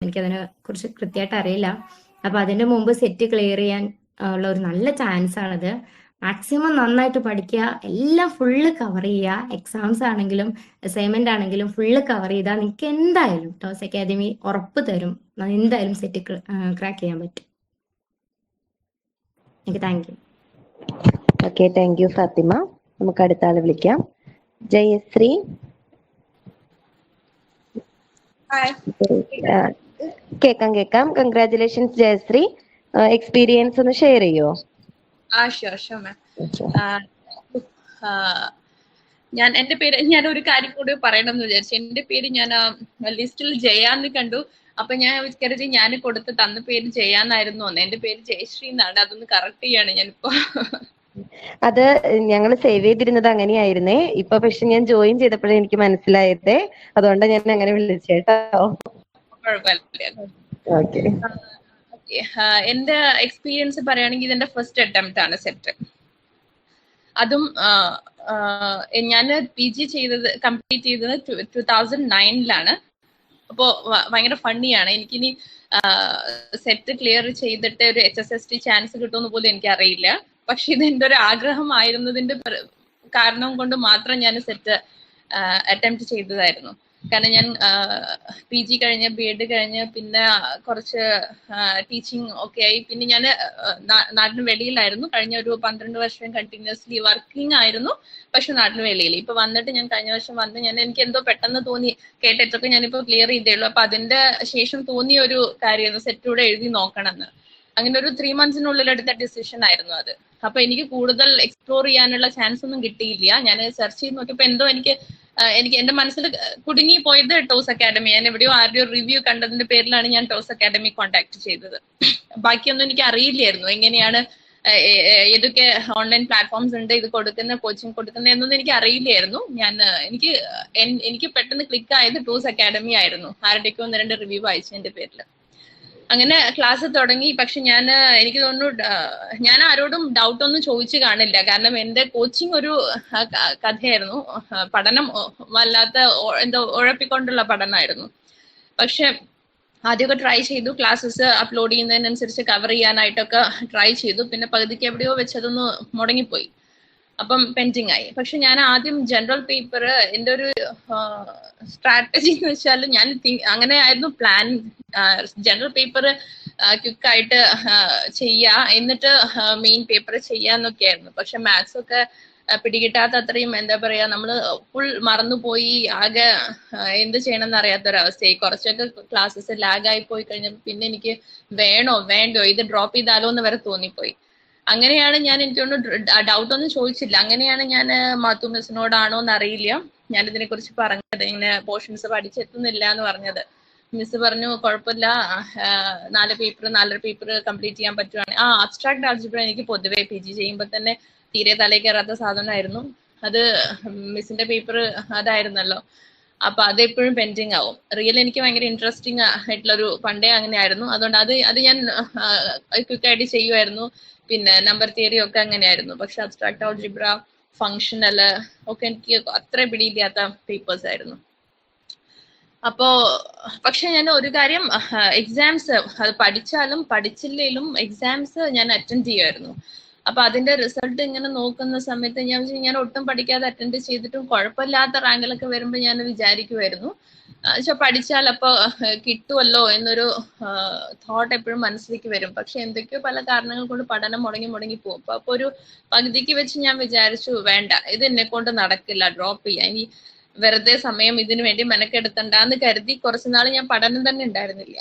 എനിക്കതിനെ കുറിച്ച് കൃത്യമായിട്ട് അറിയില്ല. അപ്പൊ അതിന്റെ മുമ്പ് സെറ്റ് ക്ലിയർ ചെയ്യാൻ ഉള്ള ഒരു നല്ല ചാൻസ് ആണത്. മാക്സിമം നന്നായിട്ട് പഠിക്കുക, എല്ലാം ഫുള്ള് കവർ ചെയ്യുക. എക്സാംസ് ആണെങ്കിലും അസൈൻമെന്റ് ആണെങ്കിലും ഫുള്ള് കവർ ചെയ്താൽ നിങ്ങൾക്ക് എന്തായാലും ടോസ് അക്കാദമി ഉറപ്പ് തരും, എന്തായാലും സെറ്റ് ക്രാക്ക് ചെയ്യാൻ പറ്റും. എനിക്ക് thank you. Okay, thank you Fathima. നമുക്ക് അടുത്ത ആളെ വിളിക്കാം. ജയശ്രീ. കേക്കാം. കൺഗ്രാറ്റുലേഷൻസ് ജയശ്രീ. എക്സ്പീരിയൻസ് ഒന്ന് ഷെയർ ചെയ്യോ? ഞാൻ എന്റെ പേര്, ഞാൻ ഒരു കാര്യം കൂടി പറയണം എന്ന് വിചാരിച്ചു. എന്റെ പേര് ഞാൻ ലിസ്റ്റിൽ ജയാന്ന് കണ്ടു. അപ്പൊ ഞാൻ കരുതി ഞാൻ തന്ന പേര് ജയാന്നായിരുന്നു. എന്റെ പേര് ജയശ്രീ എന്നാണ്. അതൊന്ന് കറക്റ്റ് ചെയ്യാണ് ഞാനിപ്പോ. അത് ഞങ്ങൾ സേവ് ചെയ്തിരുന്നത് അങ്ങനെയായിരുന്നേ. ഇപ്പൊ പക്ഷെ ഞാൻ ജോയിൻ ചെയ്തപ്പോഴേ എനിക്ക് മനസ്സിലായതേ, അതുകൊണ്ടാണ് ഞാൻ അങ്ങനെ വിളിച്ചേട്ടോ. ഓക്കെ. എന്റെ എക്സ്പീരിയൻസ് പറയുകയാണെങ്കിൽ ഇതെന്റെ ഫസ്റ്റ് അറ്റംപ്റ്റ് ആണ് സെറ്റ്. അതും ഞാൻ PG കംപ്ലീറ്റ് ചെയ്തത് 2009-ലാണ്. അപ്പോ ഭയങ്കര ഫണ്ണിയാണ്. എനിക്കിനി സെറ്റ് ക്ലിയർ ചെയ്തിട്ട് ഒരു HSST ചാൻസ് കിട്ടുമെന്ന് പോലും എനിക്കറിയില്ല. പക്ഷെ ഇത് എൻ്റെ ഒരു ആഗ്രഹമായിരുന്നതിന്റെ കാരണം കൊണ്ട് മാത്രം ഞാൻ സെറ്റ് അറ്റംപ്റ്റ് ചെയ്തതായിരുന്നു. കാരണം ഞാൻ PG കഴിഞ്ഞ് BEd കഴിഞ്ഞ് പിന്നെ കുറച്ച് ടീച്ചിങ് ഒക്കെ ആയി. പിന്നെ ഞാൻ നാട്ടിന് വെളിയിലായിരുന്നു. കഴിഞ്ഞ ഒരു 12 വർഷം കണ്ടിന്യൂസ്ലി വർക്കിംഗ് ആയിരുന്നു, പക്ഷെ നാട്ടിന് വെളിയിൽ. ഇപ്പൊ വന്നിട്ട് ഞാൻ കഴിഞ്ഞ വർഷം വന്ന് എനിക്ക് എന്തോ പെട്ടെന്ന് തോന്നി, കേട്ടിട്ടൊക്കെ ഞാനിപ്പോ ക്ലിയർ ചെയ്തേ ഉള്ളൂ. അപ്പൊ അതിന്റെ ശേഷം തോന്നിയ ഒരു കാര്യമായിരുന്നു സെറ്റൂടെ എഴുതി നോക്കണമെന്ന്. അങ്ങനെ ഒരു 3 മന്ത്സിനുള്ളിൽ എടുത്ത ഡിസിഷൻ ആയിരുന്നു അത്. അപ്പൊ എനിക്ക് കൂടുതൽ എക്സ്പ്ലോർ ചെയ്യാനുള്ള ചാൻസ് ഒന്നും കിട്ടിയില്ല. ഞാൻ സെർച്ച് ചെയ്ത് നോക്കിയപ്പോ എന്തോ എനിക്ക് എന്റെ മനസ്സിൽ കുടുങ്ങി പോയത് ടോസ് അക്കാഡമി. ഞാൻ എവിടെയോ ആരുടെയോ റിവ്യൂ കണ്ടതിന്റെ പേരിലാണ് ഞാൻ ടോസ് അക്കാഡമി കോൺടാക്ട് ചെയ്തത്. ബാക്കിയൊന്നും എനിക്ക് അറിയില്ലായിരുന്നു. എങ്ങനെയാണ്, ഏതൊക്കെ ഓൺലൈൻ പ്ലാറ്റ്ഫോംസ് ഉണ്ട്, ഇത് കോച്ചിങ് കൊടുക്കുന്ന എന്നൊന്നും എനിക്ക് അറിയില്ലായിരുന്നു. എനിക്ക് പെട്ടെന്ന് ക്ലിക്ക് ആയത് ടോസ് അക്കാഡമി ആയിരുന്നു. ആരുടെയൊക്കെ 1-2 റിവ്യൂ വായിച്ചതിന്റെ പേരിൽ. അങ്ങനെ ക്ലാസ് തുടങ്ങി. പക്ഷെ എനിക്ക് തോന്നുന്നു ഞാൻ ആരോടും ഡൗട്ട് ഒന്നും ചോദിച്ചു കാണില്ല. കാരണം എന്റെ കോച്ചിങ് ഒരു കഥയായിരുന്നു. പഠനം വല്ലാത്ത എന്തോ ഉഴപ്പിക്കൊണ്ടുള്ള പഠനമായിരുന്നു. പക്ഷെ ആദ്യമൊക്കെ ട്രൈ ചെയ്തു, ക്ലാസ്സസ് അപ്ലോഡ് ചെയ്യുന്നതിനനുസരിച്ച് കവർ ചെയ്യാനായിട്ടൊക്കെ ട്രൈ ചെയ്തു. പിന്നെ പകുതിക്ക് എവിടെയോ വെച്ചതൊന്ന് മുടങ്ങിപ്പോയി. അപ്പം പെൻഡിങ് ആയി. പക്ഷെ ഞാൻ ആദ്യം ജനറൽ പേപ്പർ, എൻ്റെ ഒരു സ്ട്രാറ്റജി എന്ന് വെച്ചാൽ ഞാൻ അങ്ങനെ ആയിരുന്നു പ്ലാൻ. ജനറൽ പേപ്പർ ക്വിക്കായിട്ട് ചെയ്യുക, എന്നിട്ട് മെയിൻ പേപ്പർ ചെയ്യാന്നൊക്കെ ആയിരുന്നു. പക്ഷെ മാത്സ് ഒക്കെ പിടികിട്ടാത്ത അത്രയും എന്താ പറയാ, നമ്മള് ഫുൾ മറന്നുപോയി, ആകെ എന്ത് ചെയ്യണമെന്ന് അറിയാത്തൊരവസ്ഥയായി. കുറച്ചൊക്കെ ക്ലാസ്സസ് ലാഗായി പോയി കഴിഞ്ഞപ്പോൾ പിന്നെ എനിക്ക് വേണ്ടോ ഇത് ഡ്രോപ്പ് ചെയ്താലോ എന്ന് വരെ തോന്നിപ്പോയി. അങ്ങനെയാണ് എനിക്കൊന്നും ഡൗട്ട് ഒന്നും ചോദിച്ചില്ല. അങ്ങനെയാണ് ഞാൻ മാത്തു മിസ്സിനോടാണോ എന്നറിയില്ല ഞാൻ ഇതിനെ കുറിച്ച് പറഞ്ഞത്, ഇങ്ങനെ പോർഷൻസ് പഠിച്ചെത്തുന്നില്ല എന്ന് പറഞ്ഞത്. മിസ് പറഞ്ഞു കുഴപ്പമില്ല, 4 പേപ്പർ 4.5 പേപ്പർ കംപ്ലീറ്റ് ചെയ്യാൻ പറ്റുവാണ്. അബ്സ്ട്രാക്ട് ആൾജിബ്ര എനിക്ക് പൊതുവെ PG ചെയ്യുമ്പോൾ തന്നെ തീരെ തലയിൽ കയറാത്ത സാധനമായിരുന്നു. അത് മിസ്സിന്റെ പേപ്പർ അതായിരുന്നല്ലോ. അപ്പൊ അത് എപ്പോഴും പെൻഡിങ് ആവും. റിയൽ എനിക്ക് ഭയങ്കര ഇൻട്രസ്റ്റിംഗ് ആയിട്ടുള്ളൊരു പണ്ടേ അങ്ങനെയായിരുന്നു. അതുകൊണ്ട് അത് ഞാൻ ക്വിക്കായിട്ട് ചെയ്യുമായിരുന്നു. പിന്നെ നമ്പർ തിയറി ഒക്കെ അങ്ങനെയായിരുന്നു. പക്ഷെ അബ്സ്ട്രാക്ട് ആൾജിബ്ര, ഫങ്ഷണൽ ഒക്കെ എനിക്ക് അത്ര പിടിയില്ലാത്ത പേപ്പേഴ്സ് ആയിരുന്നു. അപ്പോ പക്ഷെ ഞാൻ ഒരു കാര്യം, എക്സാംസ് അത് പഠിച്ചാലും പഠിച്ചില്ലേലും എക്സാംസ് ഞാൻ അറ്റൻഡ് ചെയ്യുമായിരുന്നു. അപ്പൊ അതിന്റെ റിസൾട്ട് ഇങ്ങനെ നോക്കുന്ന സമയത്ത് ഞാൻ ഒട്ടും പഠിക്കാതെ അറ്റൻഡ് ചെയ്തിട്ടും കുഴപ്പമില്ലാത്ത റാങ്കിലൊക്കെ വരുമ്പോൾ ഞാൻ വിചാരിക്കുമായിരുന്നു പഠിച്ചാൽ അപ്പൊ കിട്ടുമല്ലോ എന്നൊരു തോട്ട് എപ്പോഴും മനസ്സിലേക്ക് വരും. പക്ഷെ എന്തൊക്കെയോ പല കാരണങ്ങൾ കൊണ്ട് പഠനം മുടങ്ങി പോകും. അപ്പൊ ഒരു പകുതിക്ക് വെച്ച് ഞാൻ വിചാരിച്ചു വേണ്ട, ഇത് എന്നെ കൊണ്ട് നടക്കില്ല, ഡ്രോപ്പ് ചെയ്യാം, ഇനി വെറുതെ സമയം ഇതിനു വേണ്ടി മെനക്കെടുത്തണ്ടെന്ന് കരുതി കുറച്ചുനാൾ ഞാൻ പഠനം തന്നെ ഉണ്ടായിരുന്നില്ല.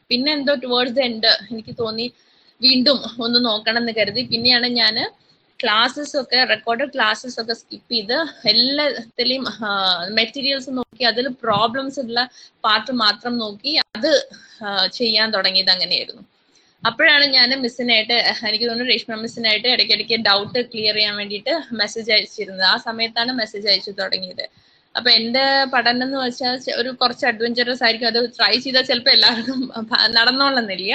പിന്നെ എന്തോ ടുവേർഡ്സ് ദ എൻഡ് എനിക്ക് തോന്നി വീണ്ടും ഒന്ന് നോക്കണം എന്ന് കരുതി. പിന്നെയാണ് ഞാൻ ക്ലാസ്സസ് ഒക്കെ, റെക്കോർഡഡ് ക്ലാസ്സസ് ഒക്കെ സ്കിപ്പ് ചെയ്ത് എല്ലാത്തിലെയും മെറ്റീരിയൽസ് നോക്കി അതിൽ പ്രോബ്ലംസ് ഉള്ള പാർട്ട് മാത്രം നോക്കി അത് ചെയ്യാൻ തുടങ്ങിയത്. അങ്ങനെയായിരുന്നു. അപ്പോഴാണ് ഞാൻ മിസ്സിനായിട്ട്, എനിക്ക് തോന്നുന്നു രേഷ്മ മിസ്സിനായിട്ട് ഇടയ്ക്കിടയ്ക്ക് ഡൗട്ട് ക്ലിയർ ചെയ്യാൻ വേണ്ടിയിട്ട് മെസ്സേജ് അയച്ചിരുന്നത്. ആ സമയത്താണ് മെസ്സേജ് അയച്ചു തുടങ്ങിയത്. അപ്പൊ എന്റെ പഠനം എന്ന് വെച്ചാൽ ഒരു കുറച്ച് അഡ്വഞ്ചറസ് ആയിരിക്കും. അത് ട്രൈ ചെയ്താൽ ചിലപ്പോൾ എല്ലാവർക്കും നടന്നോളന്നില്ല.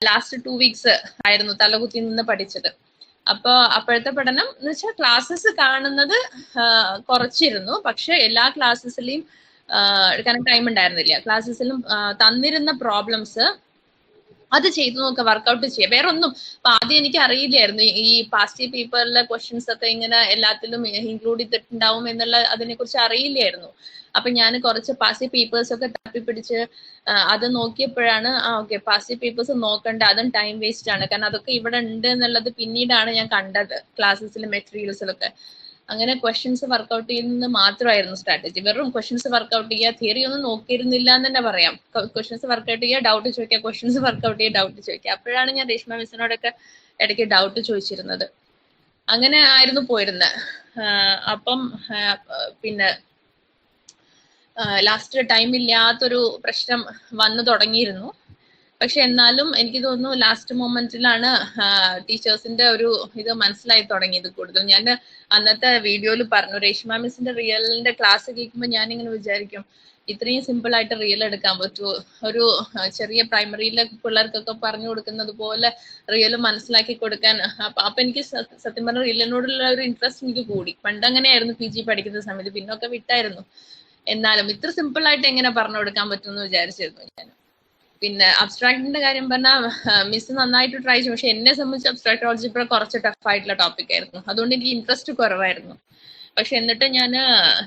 ലാസ്റ്റ് 2 വീക്സ് ആയിരുന്നു തലകുത്തി നിന്ന് പഠിച്ചത്. അപ്പൊ അപ്പോഴത്തെ പഠനം എന്ന് വെച്ചാൽ ക്ലാസ്സസ് കാണുന്നത് കുറച്ചിരുന്നു. പക്ഷെ എല്ലാ ക്ലാസ്സസിലെയും കാരണം ടൈം ഉണ്ടായിരുന്നില്ല. ക്ലാസ്സസിലും തന്നിരുന്ന പ്രോബ്ലംസ് അത് ചെയ്തു നോക്കുക, വർക്ക്ഔട്ട് ചെയ്യുക, വേറെ ഒന്നും. അപ്പൊ ആദ്യം എനിക്ക് അറിയില്ലായിരുന്നു ഈ പാസ്റ്റ് പേപ്പറിലെ ക്വസ്റ്റ്യൻസ് ഒക്കെ ഇങ്ങനെ എല്ലാത്തിലും ഇൻക്ലൂഡ് ചെയ്തിട്ടുണ്ടാവും എന്നുള്ള അതിനെ കുറിച്ച് അറിയില്ലായിരുന്നു. അപ്പൊ ഞാൻ കുറച്ച് പാസ്റ്റ് പേപ്പേഴ്സ് ഒക്കെ തപ്പിപ്പിടിച്ച് അത് നോക്കിയപ്പോഴാണ് ഓക്കെ പാസ്റ്റ് പേപ്പേഴ്സ് നോക്കണ്ട, അതും ടൈം വേസ്റ്റ് ആണ്, കാരണം അതൊക്കെ ഇവിടെ ഉണ്ട് എന്നുള്ളത് പിന്നീടാണ് ഞാൻ കണ്ടത് ക്ലാസ്സസിലും മെറ്റീരിയൽസിലൊക്കെ. അങ്ങനെ ക്വസ്റ്റ്യൻസ് വർക്ക്ഔട്ട് ചെയ്യുന്നത് മാത്രമായിരുന്നു സ്ട്രാറ്റജി. വെറും ക്വസ്റ്റ്യൻസ് വർക്ക്ഔട്ട് ചെയ്യുക, തിയറി ഒന്നും നോക്കിയിരുന്നില്ല എന്ന് തന്നെ പറയാം. ക്വസ്റ്റ്യൻസ് വർക്ക്ഔട്ട് ചെയ്യുക, ഡൗട്ട് ചോദിക്കുക, ക്വസ്റ്റ്യൻസ് വർക്ക്ഔട്ട് ചെയ്യുക, ഡൗട്ട് ചോദിക്കുക. അപ്പോഴാണ് ഞാൻ രേഷ്മ മിസ്സിനോടൊക്കെ ഇടയ്ക്ക് ഡൗട്ട് ചോദിച്ചിരുന്നത്. അങ്ങനെ ആയിരുന്നു പോയിരുന്നത്. അപ്പം പിന്നെ ലാസ്റ്റ് ടൈം ഇല്ലാത്തൊരു പ്രശ്നം വന്നു തുടങ്ങിയിരുന്നു. പക്ഷെ എന്നാലും എനിക്ക് തോന്നുന്നു ലാസ്റ്റ് മൊമെന്റിലാണ് ടീച്ചേഴ്സിന്റെ ഒരു ഇത് മനസ്സിലായി തുടങ്ങിയത് കൂടുതൽ. ഞാൻ അന്നത്തെ വീഡിയോയിൽ പറഞ്ഞു, രേഷ്മ മിസ്സിന്റെ റിയലിന്റെ ക്ലാസ് കേൾക്കുമ്പോൾ ഞാനിങ്ങനെ വിചാരിക്കും, ഇത്രയും സിമ്പിൾ ആയിട്ട് റിയൽ എടുക്കാൻ പറ്റുമോ? ഒരു ചെറിയ പ്രൈമറിയിലെ പിള്ളേർക്കൊക്കെ പറഞ്ഞു കൊടുക്കുന്നത് പോലെ റിയൽ മനസ്സിലാക്കി കൊടുക്കാൻ. അപ്പൊ എനിക്ക് സത്യം പറഞ്ഞ റിയലിനോടുള്ള ഒരു ഇൻട്രസ്റ്റ് എനിക്ക് കൂടി. പണ്ടങ്ങനെയായിരുന്നു PG പഠിക്കുന്ന സമയത്ത്, പിന്നൊക്കെ വിട്ടായിരുന്നു. എന്നാലും ഇത്ര സിമ്പിൾ ആയിട്ട് എങ്ങനെ പറഞ്ഞു കൊടുക്കാൻ പറ്റുമെന്ന് വിചാരിച്ചിരുന്നു ഞാൻ. പിന്നെ അബ്സ്ട്രാക്ടിന്റെ കാര്യം പറഞ്ഞാൽ മിസ് നന്നായിട്ട് ട്രൈ ചെയ്തു. പക്ഷെ എന്നെ സംബന്ധിച്ച് അബ്സ്ട്രാക്ട് ആൾജിബ്ര കുറച്ച് ടഫ് ആയിട്ടുള്ള ടോപ്പിക് ആയിരുന്നു. അതുകൊണ്ട് എനിക്ക് ഇൻട്രസ്റ്റ് കുറവായിരുന്നു. പക്ഷെ എന്നിട്ട് ഞാൻ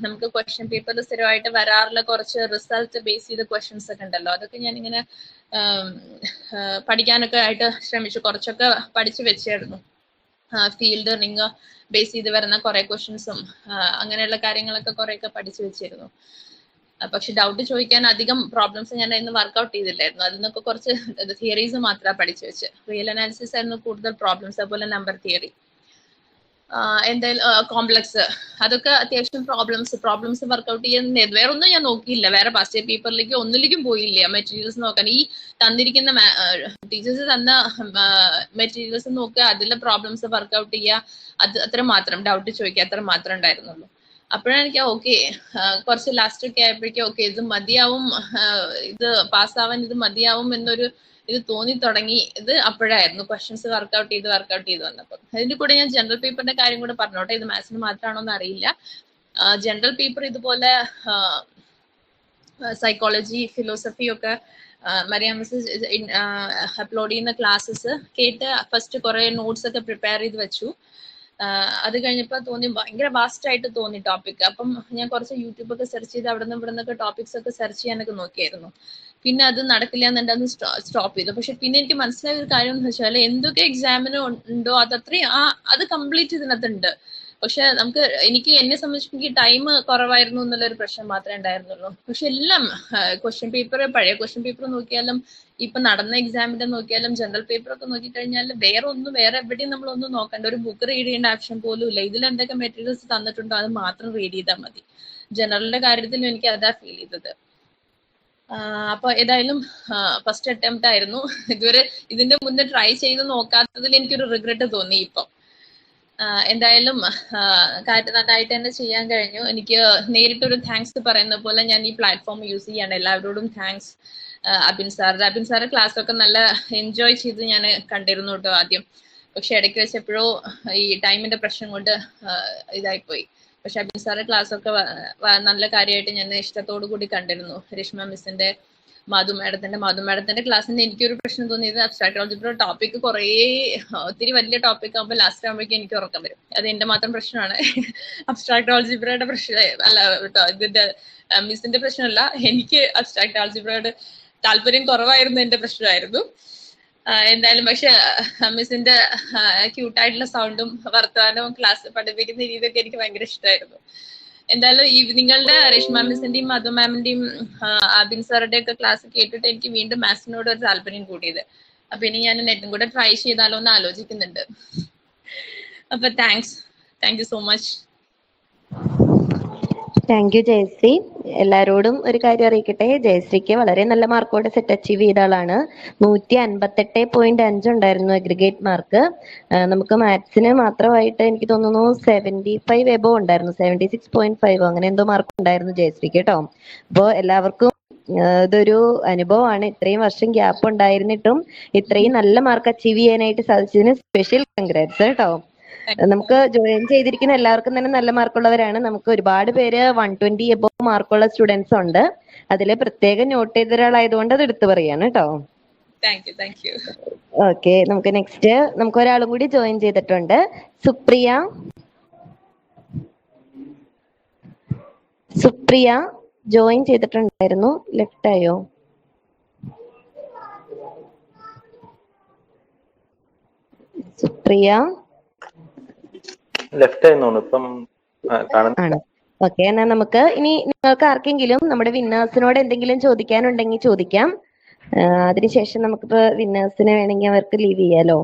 നമുക്ക് ക്വസ്റ്റ്യൻ പേപ്പറിൽ സ്ഥിരമായിട്ട് വരാറുള്ള കുറച്ച് റിസൾട്ട് ബേസ് ചെയ്ത ക്വസ്റ്റ്യൻസ് ഒക്കെ ഉണ്ടല്ലോ, അതൊക്കെ ഞാൻ ഇങ്ങനെ പഠിക്കാനൊക്കെ ആയിട്ട് ശ്രമിച്ചു. കുറച്ചൊക്കെ പഠിച്ചു വെച്ചായിരുന്നു. ഫീൽഡ് റിംഗ് ബേസ് ചെയ്ത് വരുന്ന കുറെ ക്വസ്റ്റ്യൻസും അങ്ങനെയുള്ള കാര്യങ്ങളൊക്കെ കുറെയൊക്കെ പഠിച്ചു വെച്ചിരുന്നു. പക്ഷെ ഡൗട്ട് ചോദിക്കാൻ അധികം പ്രോബ്ലംസ് ഞാൻ ഇന്ന് വർക്ക്ഔട്ട് ചെയ്തില്ലായിരുന്നു. അതിൽ നിന്നൊക്കെ കുറച്ച് തിയറീസ് മാത്രമാണ് പഠിച്ചു വെച്ച്. റിയൽ അനാലിസിസ് ആയിരുന്നു കൂടുതൽ പ്രോബ്ലംസ്, അതുപോലെ നമ്പർ തിയറി, എന്തായാലും കോംപ്ലക്സ്, അതൊക്കെ അത്യാവശ്യം പ്രോബ്ലംസ് വർക്ക്ഔട്ട് ചെയ്യുന്ന. വേറെ ഒന്നും ഞാൻ നോക്കിയില്ല, വേറെ പാസ്റ്റ് പേപ്പറിലേക്ക് ഒന്നിലേക്കും പോയില്ല മെറ്റീരിയൽസ് നോക്കാൻ. ഈ തന്നിരിക്കുന്ന ടീച്ചേഴ്സ് തന്ന മെറ്റീരിയൽസ് നോക്കുക, അതിലെ പ്രോബ്ലംസ് വർക്ക്ഔട്ട് ചെയ്യുക, അത് അത്ര മാത്രം, ഡൗട്ട് ചോദിക്കുക, അത്ര മാത്രം ഉണ്ടായിരുന്നുള്ളൂ. അപ്പോഴാണ് എനിക്ക് ഓക്കെ കുറച്ച് ലാസ്റ്റ് ഒക്കെ ആയപ്പോഴേക്കും ഓക്കെ ഇത് മതിയാവും, ഇത് പാസ്സാവാൻ ഇത് മതിയാവും എന്നൊരു ഇത് തോന്നി തുടങ്ങി. ഇത് അപ്പോഴായിരുന്നു ക്വസ്റ്റ്യൻസ് വർക്ക്ഔട്ട് ചെയ്ത് വന്നപ്പോൾ. അതിന്റെ കൂടെ ഞാൻ ജനറൽ പേപ്പറിന്റെ കാര്യം കൂടെ പറഞ്ഞോട്ടെ. ഇത് മാത്സിന് മാത്രമാണോ എന്ന് അറിയില്ല. ജനറൽ പേപ്പർ ഇതുപോലെ സൈക്കോളജി, ഫിലോസഫി ഒക്കെ മറിയാം മിസ് അപ്ലോഡ് ചെയ്യുന്ന ക്ലാസ്സസ് കേട്ട് ഫസ്റ്റ് കുറെ നോട്ട്സ് ഒക്കെ പ്രിപ്പയർ ചെയ്ത് വെച്ചു. അത് കഴിഞ്ഞപ്പോൾ തോന്നി ഭയങ്കര വാസ്റ്റ് ആയിട്ട് തോന്നി ടോപ്പിക്. അപ്പം ഞാൻ കുറച്ച് യൂട്യൂബ് ഒക്കെ സെർച്ച് ചെയ്ത് അവിടെ നിന്ന് ഇവിടെ നിന്നൊക്കെ ടോപ്പിക്സ് ഒക്കെ സെർച്ച് ചെയ്യാനൊക്കെ നോക്കിയായിരുന്നു. പിന്നെ അത് നടക്കില്ല എന്നുണ്ടെന്ന് സ്റ്റോപ്പ് ചെയ്തു. പക്ഷെ പിന്നെ എനിക്ക് മനസ്സിലായ ഒരു കാര്യം എന്ന് വെച്ചാൽ എന്തൊക്കെ എക്സാമിന് ഉണ്ടോ അതത്രയും അത് കംപ്ലീറ്റ് ഇതിനകത്തുണ്ട്. പക്ഷെ എനിക്ക് എന്നെ സംബന്ധിച്ച് എനിക്ക് ടൈം കുറവായിരുന്നു എന്നുള്ളൊരു പ്രശ്നം മാത്രമേ ഉണ്ടായിരുന്നുള്ളൂ. പക്ഷെ എല്ലാം ക്വസ്റ്റ്യൻ പേപ്പർ, പഴയ ക്വസ്റ്റ്യൻ പേപ്പർ നോക്കിയാലും ഇപ്പൊ നടന്ന എക്സാമിന്റെ നോക്കിയാലും ജനറൽ പേപ്പർ ഒക്കെ നോക്കിക്കഴിഞ്ഞാൽ വേറെ എവിടെയും നമ്മളൊന്നും നോക്കണ്ട, ഒരു ബുക്ക് റീഡ് ചെയ്യേണ്ട ആവശ്യം പോലും ഇല്ല. ഇതിൽ എന്തൊക്കെ മെറ്റീരിയൽസ് തന്നിട്ടുണ്ടോ അത് മാത്രം റീഡ് ചെയ്താൽ മതി. ജനറലിന്റെ കാര്യത്തിലും എനിക്ക് അതാ ഫീൽ ചെയ്തത്. അപ്പൊ ഏതായാലും ഫസ്റ്റ് അറ്റംപ്റ്റ് ആയിരുന്നു. ഇതുവരെ ഇതിന്റെ മുന്നേ ട്രൈ ചെയ്ത് നോക്കാത്തതിൽ എനിക്കൊരു റിഗ്രറ്റ് തോന്നി ഇപ്പം. എന്തായാലും നന്നായിട്ട് തന്നെ ചെയ്യാൻ കഴിഞ്ഞു. എനിക്ക് നേരിട്ടൊരു താങ്ക്സ് പറയുന്ന പോലെ ഞാൻ ഈ പ്ലാറ്റ്ഫോം യൂസ് ചെയ്യാണ്. എല്ലാവരോടും താങ്ക്സ്. അബിൻ സാറ് ക്ലാസ് ഒക്കെ നല്ല എൻജോയ് ചെയ്ത് ഞാൻ കണ്ടിരുന്നു കേട്ടോ ആദ്യം. പക്ഷെ ഇടയ്ക്ക് വെച്ചപ്പോഴോ ഈ ടൈമിന്റെ പ്രശ്നം കൊണ്ട് ഇതായിപ്പോയി. പക്ഷെ അബിൻ സാറ് ക്ലാസ് ഒക്കെ നല്ല കാര്യമായിട്ട് ഞാൻ ഇഷ്ടത്തോടു കൂടി കണ്ടിരുന്നു. രേഷ്മ മിസ്സിന്റെ, മാധു മാഡത്തിന്റെ ക്ലാസ്സിന് എനിക്കൊരു പ്രശ്നം തോന്നിയത് അബ്സ്ട്രാക്ട് ആൾജിബ്ര ടോപ്പിക് ഒത്തിരി വലിയ ടോപ്പിക് ആകുമ്പോൾ ലാസ്റ്റ് ആകുമ്പോഴേക്കും എനിക്ക് ഉറക്കം വരും. അത് എന്റെ മാത്രം പ്രശ്നമാണ്. അബ്സ്ട്രാക്ട് ആൾജിബ്രയുടെ പ്രശ്നം അല്ല കേട്ടോ, ഇതിന്റെ മിസ്സിന്റെ പ്രശ്നമല്ല. എനിക്ക് അബ്സ്ട്രാക്ട് ആൾജിബ്രയുടെ താല്പര്യം കുറവായിരുന്നു, എന്റെ പ്രശ്നമായിരുന്നു. എന്തായാലും പക്ഷെ മിസ്സിന്റെ ക്യൂട്ടായിട്ടുള്ള സൗണ്ടും വർത്തമാനവും ക്ലാസ് പഠിപ്പിക്കുന്ന രീതിയൊക്കെ എനിക്ക് ഭയങ്കര ഇഷ്ടമായിരുന്നു. എന്തായാലും നിങ്ങളുടെ രേഷ്മ മിസ്സിന്റെയും മധു മാമിന്റെയും അബിൻ സാറുടെ ഒക്കെ ക്ലാസ് കേട്ടിട്ട് എനിക്ക് വീണ്ടും മാത്സിനോട് ഒരു താല്പര്യം കൂടിയത്. അപ്പൊ ഇനി ഞാൻ നെറ്റും കൂടെ ട്രൈ ചെയ്താലോ എന്ന് ആലോചിക്കുന്നുണ്ട്. അപ്പൊ thank you so much. Thank you Jayashree. എല്ലാരോടും ഒരു കാര്യം അറിയിക്കട്ടെ, ജയശ്രീക്ക് വളരെ നല്ല മാർക്കോടെ സെറ്റ് അച്ചീവ് ചെയ്ത ആളാണ്. 158.5 ഉണ്ടായിരുന്നു അഗ്രിഗേറ്റ് മാർക്ക്. നമുക്ക് മാത്സിന് മാത്രമായിട്ട് എനിക്ക് തോന്നുന്നു 75 എബോ ഉണ്ടായിരുന്നു, 76.5 അങ്ങനെ എന്തോ മാർക്ക് ഉണ്ടായിരുന്നു ജയശ്രീക്ക് കേട്ടോ. അപ്പോ എല്ലാവർക്കും ഇതൊരു അനുഭവമാണ്. ഇത്രയും വർഷം ഗ്യാപ്പ് ഉണ്ടായിരുന്നിട്ടും ഇത്രയും നല്ല മാർക്ക് അച്ചീവ് ചെയ്യാനായിട്ട് സാധിച്ചതിന് സ്പെഷ്യൽ കൺഗ്രാറ്റ്സ് കേട്ടോ. നമുക്ക് ജോയിൻ ചെയ്തിരിക്കുന്ന എല്ലാവർക്കും തന്നെ നല്ല മാർക്കുള്ളവരാണ്. നമുക്ക് ഒരുപാട് പേര് 120 എബോവ് മാർക്കുള്ള സ്റ്റുഡൻസ് ഉണ്ട്. അതിൽ പ്രത്യേകം നോട്ട് ചെയ്ത ഒരാളായതുകൊണ്ട് അത് എടുത്തു പറയാണ് കേട്ടോ. Thank you. ഓക്കെ, നമുക്ക് നെക്സ്റ്റ് നമുക്ക് ഒരാളും കൂടി ജോയിൻ ചെയ്തിട്ടുണ്ട്. സുപ്രിയ ജോയിൻ ചെയ്തിട്ടുണ്ടായിരുന്നു, ലെഫ്റ്റ് ആയോ? സുപ്രിയ ലെഫ്റ്റ് ആയിരുന്നു ഇപ്പം ആണ്. ഓക്കെ, എന്നാ നമുക്ക് ഇനി നിങ്ങൾക്ക് ആർക്കെങ്കിലും നമ്മുടെ വിന്നേഴ്സിനോട് എന്തെങ്കിലും ചോദിക്കാനുണ്ടെങ്കിൽ ചോദിക്കാം. അതിനുശേഷം നമുക്കിപ്പോ വിന്നേഴ്സിനെ വേണമെങ്കിൽ അവർക്ക് ലീവ് ചെയ്യാലോ.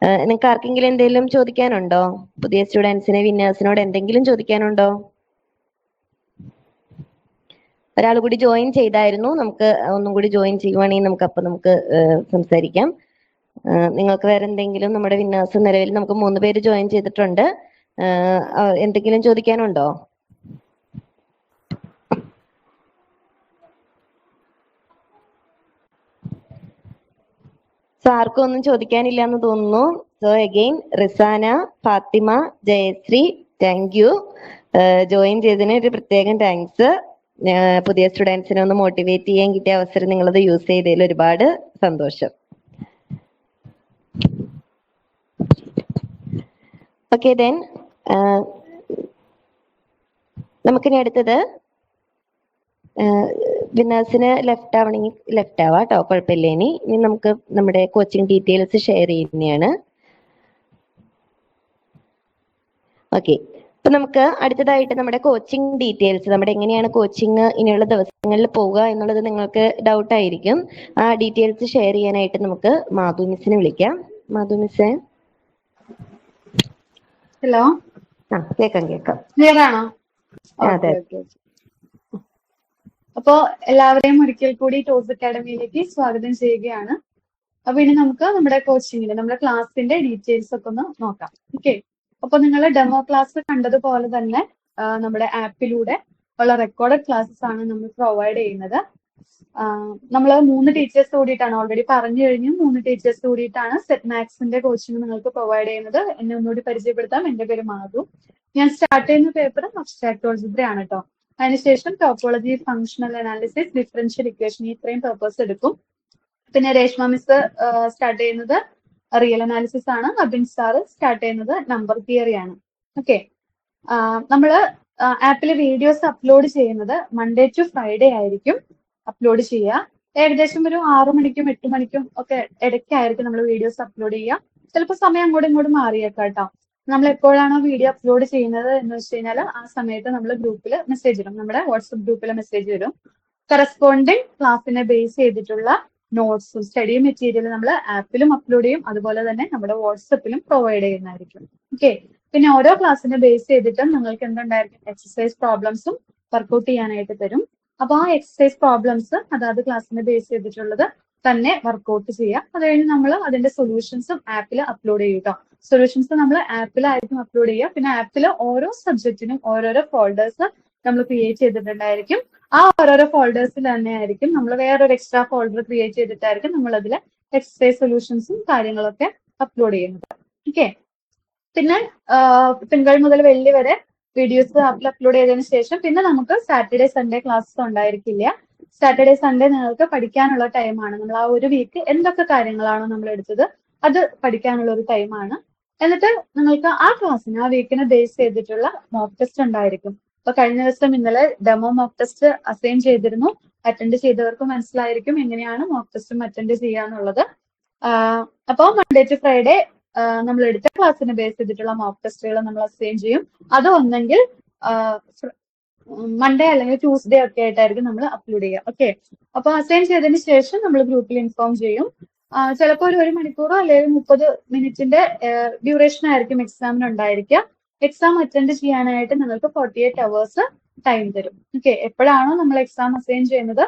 നിങ്ങൾക്ക് ആർക്കെങ്കിലും എന്തെങ്കിലും ചോദിക്കാനുണ്ടോ? പുതിയ സ്റ്റുഡൻസിനെ വിന്നേഴ്സിനോട് എന്തെങ്കിലും ചോദിക്കാനുണ്ടോ? ഒരാൾ കൂടി ജോയിൻ ചെയ്തായിരുന്നു, നമുക്ക് ഒന്നും കൂടി ജോയിൻ ചെയ്യുവാണെങ്കിൽ നമുക്ക് സംസാരിക്കാം. നിങ്ങൾക്ക് വേറെ എന്തെങ്കിലും, നമ്മുടെ വിന്നേഴ്സ് നിലവിൽ നമുക്ക് 3 പേര് ജോയിൻ ചെയ്തിട്ടുണ്ട്. എന്തെങ്കിലും ചോദിക്കാനുണ്ടോ? സോ ആർക്കും ഒന്നും ചോദിക്കാനില്ല എന്ന് തോന്നുന്നു. So again Rizana, Fathima, Jayashree, thank you. Join ചെയ്തതിന് ഒരു പ്രത്യേകം താങ്ക്സ്. പുതിയ സ്റ്റുഡൻസിനെ ഒന്ന് മോട്ടിവേറ്റ് ചെയ്യാൻ കിട്ടിയ അവസരം നിങ്ങളത് യൂസ് ചെയ്തതിൽ ഒരുപാട് സന്തോഷം. ഓക്കെ, ദെൻ നമുക്കിനി അടുത്തത് വിന്നേഴ്സിന് ലെഫ്റ്റ് ആവണമെങ്കിൽ ലെഫ്റ്റ് ആവാം കേട്ടോ, കുഴപ്പമില്ല. ഇനി നമുക്ക് നമ്മുടെ കോച്ചിങ് ഡീറ്റെയിൽസ് ഷെയർ ചെയ്യുന്നതാണ്. ഓക്കെ, അപ്പൊ നമുക്ക് അടുത്തതായിട്ട് നമ്മുടെ കോച്ചിങ് ഡീറ്റെയിൽസ്, നമ്മുടെ എങ്ങനെയാണ് കോച്ചിങ് ഇനിയുള്ള ദിവസങ്ങളിൽ പോവുക എന്നുള്ളത് നിങ്ങൾക്ക് ഡൗട്ട് ആയിരിക്കും. ആ ഡീറ്റെയിൽസ് ഷെയർ ചെയ്യാനായിട്ട് നമുക്ക് മാധു മിസ്സിനെ വിളിക്കാം. മാധു മിസ്സേ. ഹലോ, കേക്കാം. ക്ലിയർ ആണോ? അതെ. അപ്പോ എല്ലാവരെയും ഒരിക്കൽ കൂടി ടോസ് അക്കാഡമിയിലേക്ക് സ്വാഗതം ചെയ്യുകയാണ്. അപ്പൊ ഇനി നമുക്ക് നമ്മുടെ കോച്ചിങ്ങിന്റെ, നമ്മുടെ ക്ലാസിന്റെ ഡീറ്റെയിൽസ് ഒക്കെ ഒന്ന് നോക്കാം. ഓക്കെ, അപ്പൊ നിങ്ങൾ ഡെമോ ക്ലാസ് കണ്ടതുപോലെ തന്നെ നമ്മുടെ ആപ്പിലൂടെ ഉള്ള റെക്കോർഡഡ് ക്ലാസ്സസ് ആണ് നമ്മൾ പ്രൊവൈഡ് ചെയ്യുന്നത്. നമ്മൾ 3 ടീച്ചേഴ്സ് കൂടിയിട്ടാണ്, ഓൾറെഡി പറഞ്ഞു കഴിഞ്ഞു, 3 ടീച്ചേഴ്സ് കൂടിയിട്ടാണ് സെറ്റ് മാത്സിന്റെ കോച്ചിങ് നിങ്ങൾക്ക് പ്രൊവൈഡ് ചെയ്യുന്നത്. എന്നെ ഒന്നുകൂടി പരിചയപ്പെടുത്താം. എന്റെ പേര് മാധു. ഞാൻ സ്റ്റാർട്ട് ചെയ്യുന്ന പേപ്പർ അബ്സ്ട്രാക്ട് ആൾജിബ്ര ആണ് കേട്ടോ. അതിനുശേഷം topology, functional analysis, differential equation, ഇത്രയും പേപ്പേഴ്സ് എടുക്കും. പിന്നെ രേഷ്മ മിസ് സ്റ്റാർട്ട് ചെയ്യുന്നത് റിയൽ അനാലിസിസ് ആണ്. അബിൻ സാർ സ്റ്റാർട്ട് ചെയ്യുന്നത് നമ്പർ തിയറി ആണ്. ഓക്കെ, നമ്മള് ആപ്പിൽ വീഡിയോസ് അപ്ലോഡ് ചെയ്യുന്നത് മൺഡേ ടു ഫ്രൈഡേ ആയിരിക്കും അപ്ലോഡ് ചെയ്യുക. ഏകദേശം ഒരു 6 മണിക്കും 8 മണിക്കും ഒക്കെ ഇടയ്ക്കായിരിക്കും നമ്മൾ വീഡിയോസ് അപ്ലോഡ് ചെയ്യുക. ചിലപ്പോൾ സമയം അങ്ങോട്ടും ഇങ്ങോട്ടും മാറിയേക്കാം കേട്ടോ. നമ്മൾ എപ്പോഴാണോ വീഡിയോ അപ്ലോഡ് ചെയ്യുന്നത് എന്ന് വെച്ച് കഴിഞ്ഞാൽ ആ സമയത്ത് നമ്മൾ ഗ്രൂപ്പിൽ മെസ്സേജ് ഇടും, നമ്മുടെ വാട്സപ്പ് ഗ്രൂപ്പിൽ മെസ്സേജ് വരും. കറസ്പോണ്ടിങ് ക്ലാസ്സിനെ ബേസ് ചെയ്തിട്ടുള്ള നോട്ട്സും സ്റ്റഡി മെറ്റീരിയൽ നമ്മൾ ആപ്പിലും അപ്ലോഡ് ചെയ്യും, അതുപോലെ തന്നെ നമ്മുടെ വാട്സപ്പിലും പ്രൊവൈഡ് ചെയ്യുന്നതായിരിക്കും. ഓക്കെ, പിന്നെ ഓരോ ക്ലാസ്സിനെ ബേസ് ചെയ്തിട്ടും നിങ്ങൾക്ക് എന്തുണ്ടായിരിക്കും, എക്സസൈസ് പ്രോബ്ലംസും വർക്ക്ഔട്ട് ചെയ്യാനായിട്ട് തരും. അപ്പൊ ആ എക്സസൈസ് പ്രോബ്ലംസ് അതായത് ക്ലാസ്സിനെ ബേസ് ചെയ്തിട്ടുള്ളത് തന്നെ വർക്ക്ഔട്ട് ചെയ്യാം. അത് കഴിഞ്ഞ് നമ്മൾ അതിന്റെ സൊല്യൂഷൻസും ആപ്പിൽ അപ്ലോഡ് ചെയ്യും കേട്ടോ. സൊല്യൂഷൻസ് നമ്മൾ ആപ്പിലായിരിക്കും അപ്ലോഡ് ചെയ്യുക. പിന്നെ ആപ്പിൽ ഓരോ സബ്ജക്റ്റിനും ഓരോരോ ഫോൾഡേഴ്സ് നമ്മൾ ക്രിയേറ്റ് ചെയ്തിട്ടുണ്ടായിരിക്കും. ആ ഓരോരോ ഫോൾഡേഴ്സിൽ തന്നെ ആയിരിക്കും നമ്മൾ വേറൊരു എക്സ്ട്രാ ഫോൾഡർ ക്രിയേറ്റ് ചെയ്തിട്ടായിരിക്കും നമ്മൾ അതിൽ എക്സസൈസ് സൊല്യൂഷൻസും കാര്യങ്ങളൊക്കെ അപ്ലോഡ് ചെയ്യുന്നത്. ഓക്കെ, പിന്നെ തിങ്കൾ മുതൽ വെള്ളി വരെ വീഡിയോസ് ആപ്പിൽ അപ്ലോഡ് ചെയ്തതിനു ശേഷം പിന്നെ നമുക്ക് സാറ്റർഡേ സൺഡേ ക്ലാസ്സസ് ഉണ്ടായിരിക്കില്ല. സാറ്റർഡേ സൺഡേ നിങ്ങൾക്ക് പഠിക്കാനുള്ള ടൈമാണ്. നമ്മൾ ആ ഒരു വീക്ക് എന്തൊക്കെ കാര്യങ്ങളാണോ നമ്മൾ എടുത്തത് അത് പഠിക്കാനുള്ള ഒരു ടൈമാണ്. എന്നിട്ട് നിങ്ങൾക്ക് ആ ക്ലാസ്സിന്, ആ വീക്കിനെ ബേസ് ചെയ്തിട്ടുള്ള മോക്ക് ടെസ്റ്റ് ഉണ്ടായിരിക്കും. അപ്പൊ കഴിഞ്ഞ ദിവസം ഇന്നലെ ഡെമോ മോക്ക് ടെസ്റ്റ് അസൈൻ ചെയ്തിരുന്നു. അറ്റൻഡ് ചെയ്തവർക്ക് മനസ്സിലായിരിക്കും എങ്ങനെയാണ് മോക്ക് ടെസ്റ്റും അറ്റൻഡ് ചെയ്യാന്നുള്ളത്. അപ്പോൾ മൺഡേ ടു ഫ്രൈഡേ നമ്മൾ എടുത്ത ക്ലാസ്സിനെ ബേസ് ചെയ്തിട്ടുള്ള മോക്ക് ടെസ്റ്റുകൾ നമ്മൾ അസൈൻ ചെയ്യും. അത് ഒന്നെങ്കിൽ മൺഡേ അല്ലെങ്കിൽ ട്യൂസ്ഡേ ഒക്കെ ആയിട്ടായിരിക്കും നമ്മൾ അപ്ലോഡ് ചെയ്യുക. ഓക്കെ, അപ്പൊ അസൈൻ ചെയ്തതിന് ശേഷം നമ്മൾ ഗ്രൂപ്പിൽ ഇൻഫോം ചെയ്യും. ചിലപ്പോൾ ഒരു 1 മണിക്കൂറോ അല്ലെങ്കിൽ 30 മിനിറ്റിന്റെ ഡ്യൂറേഷൻ ആയിരിക്കും എക്സാമിന് ഉണ്ടായിരിക്കുക. എക്സാം അറ്റൻഡ് ചെയ്യാനായിട്ട് നിങ്ങൾക്ക് 48 hours ടൈം തരും. ഓക്കെ, എപ്പോഴാണോ നമ്മൾ എക്സാം അസൈൻ ചെയ്യുന്നത്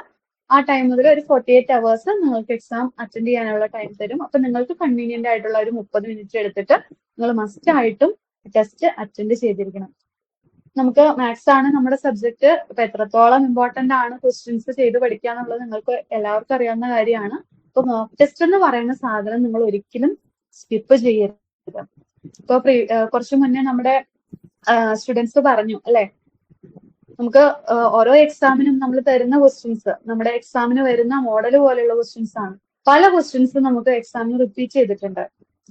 ആ ടൈം മുതൽ ഒരു 48 hours നിങ്ങൾക്ക് എക്സാം അറ്റൻഡ് ചെയ്യാനുള്ള ടൈം തരും. അപ്പൊ നിങ്ങൾക്ക് കൺവീനിയന്റ് ആയിട്ടുള്ള ഒരു 30 മിനിറ്റ് എടുത്തിട്ട് നിങ്ങൾ മസ്റ്റ് ആയിട്ടും ടെസ്റ്റ് അറ്റൻഡ് ചെയ്തിരിക്കണം. നമുക്ക് മാത്സ് ആണ് നമ്മുടെ സബ്ജക്ട്. അപ്പൊ എത്രത്തോളം ഇമ്പോർട്ടന്റ് ആണ് ക്വസ്റ്റ്യൻസ് ചെയ്ത് പഠിക്കുക എന്നുള്ളത് നിങ്ങൾക്ക് എല്ലാവർക്കും അറിയാവുന്ന കാര്യമാണ്. അപ്പൊ മോക്ക് ടെസ്റ്റ് എന്ന് പറയുന്ന സാധനം നിങ്ങൾ ഒരിക്കലും സ്കിപ്പ് ചെയ്യരുത്. ഇപ്പൊ കുറച്ചു മുന്നേ നമ്മുടെ സ്റ്റുഡൻസ് പറഞ്ഞു അല്ലെ, നമുക്ക് ഓരോ എക്സാമിനും നമ്മൾ തരുന്ന ക്വസ്റ്റ്യൻസ് നമ്മുടെ എക്സാമിന് വരുന്ന മോഡൽ പോലെയുള്ള ക്വസ്റ്റ്യൻസ് ആണ്. പല ക്വസ്റ്റ്യൻസും നമുക്ക് എക്സാമിന് റിപ്പീറ്റ് ചെയ്തിട്ടുണ്ട്.